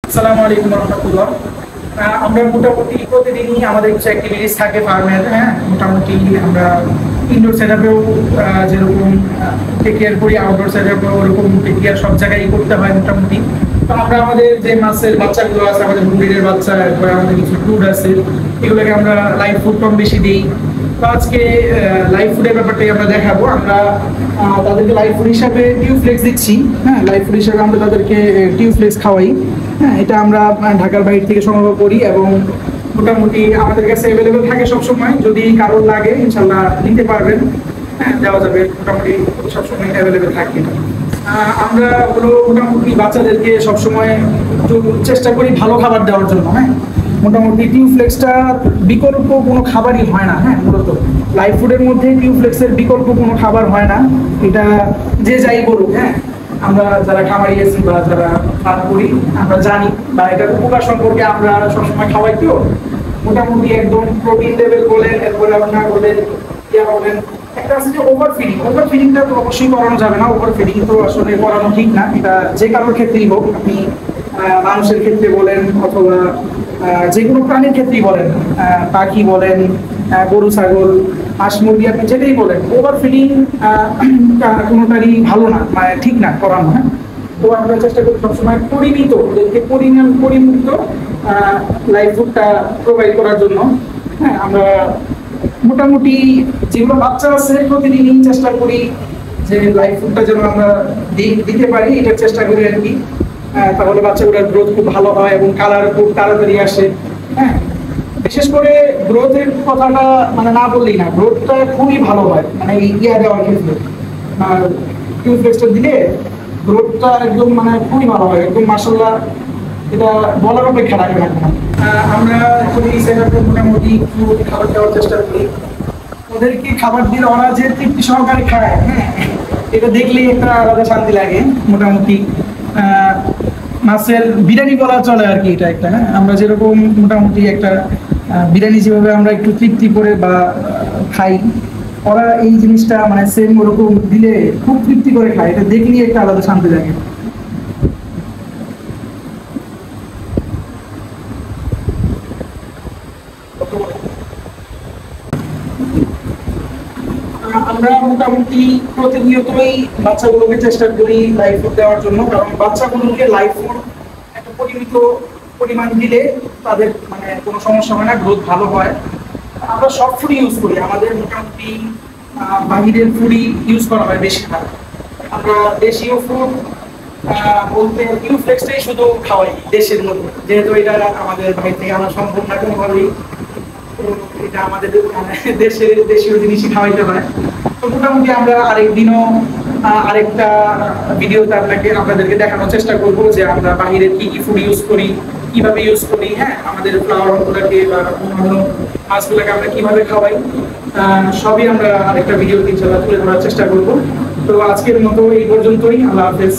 আসসালামু আলাইকুম রহমতুল্লাহ। আমরা মোটামুটি প্রতিদিনই আমাদের কিছু অ্যাক্টিভিটিস থাকে ফার্মের। হ্যাঁ, মোটামুটি আমরা ইনডোর সেট আপেও যেরকম টেক কেয়ার করি, আউটডোর সেট আপেও ওরকম টেক কেয়ার সব জায়গায় করতে হয় মোটামুটি। তো আমরা আমাদের যে মাছের বাচ্চাগুলো আছে, আমাদের মুরগির বাচ্চা, এরপরে আমাদের কিছু ফুড আছে, এগুলোকে আমরা লাইভ ফুড কম বেশি দিই। তো আজকে লাইভ ফুডের ব্যাপারটাই আমরা দেখাবো। আমরা তাদেরকে লাইভ ফুড হিসাবে টিউফ্লেক্স দিচ্ছি। হ্যাঁ, লাইভ ফুড হিসাবে আমরা তাদেরকে টিউফ্লেক্স খাওয়াই। হ্যাঁ, এটা আমরা ঢাকার বাইরে থেকে সংগ্রহ করি এবং মোটামুটি আমাদের কাছে অ্যাভেলেবেল থাকে সবসময়। যদি কারোর লাগে ইনশাল্লাহ নিতে পারবেন। হ্যাঁ, দেওয়া যাবে, মোটামুটি সবসময় অ্যাভেলেবেল থাকে। আমরা হলো মোটামুটি বাচ্চাদেরকে সবসময় একটু চেষ্টা করি ভালো খাবার দেওয়ার জন্য। হ্যাঁ, মোটামুটি টিউফ্লেক্সটা বিকল্প কোনো খাবারই হয় না। হ্যাঁ, মূলত লাইভ ফুডের মধ্যে টিউফ্লেক্সের বিকল্প কোনো খাবার হয় না। এটা যে যাই বলুক, হ্যাঁ, আমরা যারা খামারি আছি বা যারা ফার্ম করি আমরা জানি, বা এটার উপকার সম্পর্কে আমরা সবসময় খাওয়াই। তো মোটামুটি একদম প্রোটিন লেভেল বলেন, এরপরে আপনার বলেন ইয়া বলেন, একটা আছে যে ওভার ফিডিং। ওভার ফিডিংটা তো অবশ্যই করানো যাবে না। ওভার ফিডিং তো আসলে করানো ঠিক না। এটা যে কারোর ক্ষেত্রেই হোক, আপনি মানুষের ক্ষেত্রে বলেন অথবা যে কোনো প্রাণীর ক্ষেত্রেই বলেন, পাখি বলেন, গরু ছাগল, হাঁস মুরগি, আপনি যেটাই বলেন, ওভার ফিডিং কোনোটারই ভালো না, মানে ঠিক না করানো। হ্যাঁ, তো আমরা চেষ্টা করি সবসময় পরিমিত, ওদেরকে পরিমিত লাইফ ফুডটা প্রোভাইড করার জন্য। হ্যাঁ, আমরা মোটামুটি যেগুলো বাচ্চা আছে প্রতিদিনই চেষ্টা করি যে লাইফ ফুডটা যেন আমরা দিতে পারি, এটার চেষ্টা করি আর কি। তাহলে বাচ্চাগুলোর গ্রোথ খুব ভালো হয় এবং কালার খুব তাড়াতাড়ি আসে। হ্যাঁ, বিশেষ করে গ্রোথের কথাটা মানে না বললেই না, গ্রোথটা খুবই ভালো হয় মানে ইয়া দেওয়ার ক্ষেত্রে। আর টিউফ্লেক্সটা দিলে গ্রোথটা একদম মানে খুবই ভালো হয়, একদম মাশাআল্লাহ, এটা বলার অপেক্ষা রাখে না। আমরা এখন এই সেটআপে মোটামুটি একটু খাবার দেওয়ার চেষ্টা করি। ওদেরকে খাবার দিলে ওরা যে তৃপ্তি সহকারে খায়, হ্যাঁ, এটা দেখলেই একটা আলাদা শান্তি লাগে। মোটামুটি মাছের বিরিয়ানি বলা চলে আর কি এটা একটা। হ্যাঁ, আমরা যেরকম মোটামুটি একটা বিরিয়ানি যেভাবে আমরা একটু তৃপ্তি করে বা খাই, ওরা এই জিনিসটা মানে সেম ওরকম দিলে খুব তৃপ্তি করে খায়। এটা দেখলেই একটা আলাদা শান্তি লাগে। আমরা মোটামুটি প্রতিনিয়তই বাচ্চাগুলোকে চেষ্টা করি লাইফ ফুড দেওয়ার জন্য, কারণ বাচ্চাগুলোকে লাইফ ফুড একটা পরিমিত পরিমাণ দিলে তাদের মানে কোনো সমস্যা হয় না, গ্রোথ ভালো হয়। আমরা সব ফুড ইউজ করি, আমাদের মোটামুটি বাহিরের ফুডই ইউজ করা হয় বেশিরভাগ। আমরা দেশীয় ফুড বলতে টিউফ্লেক্সটাই শুধু খাওয়াই দেশের মধ্যে, যেহেতু এটা আমাদের বাইরে থেকে আনা সম্ভব না কোনোভাবেই। এটা আমাদের দেশীয় জিনিসই খাওয়াইতে হয়। তো মোটামুটি আমরা আরেকদিনও আরেকটা ভিডিওতে আপনাদেরকে দেখানোর চেষ্টা করবো যে আমরা বাহিরের কি কি ফুড ইউজ করি, কিভাবে ইউজ করি। হ্যাঁ, আমাদের ফ্লাওয়ারগুলোকে বা অন্যান্য মাছগুলোকে আমরা কিভাবে খাওয়াই, সবই আমরা আরেকটা ভিডিওতে ইনশাআল্লাহ তুলে ধরার চেষ্টা করবো। তো আজকের মতো এই পর্যন্তই, আল্লাহ হাফেজ।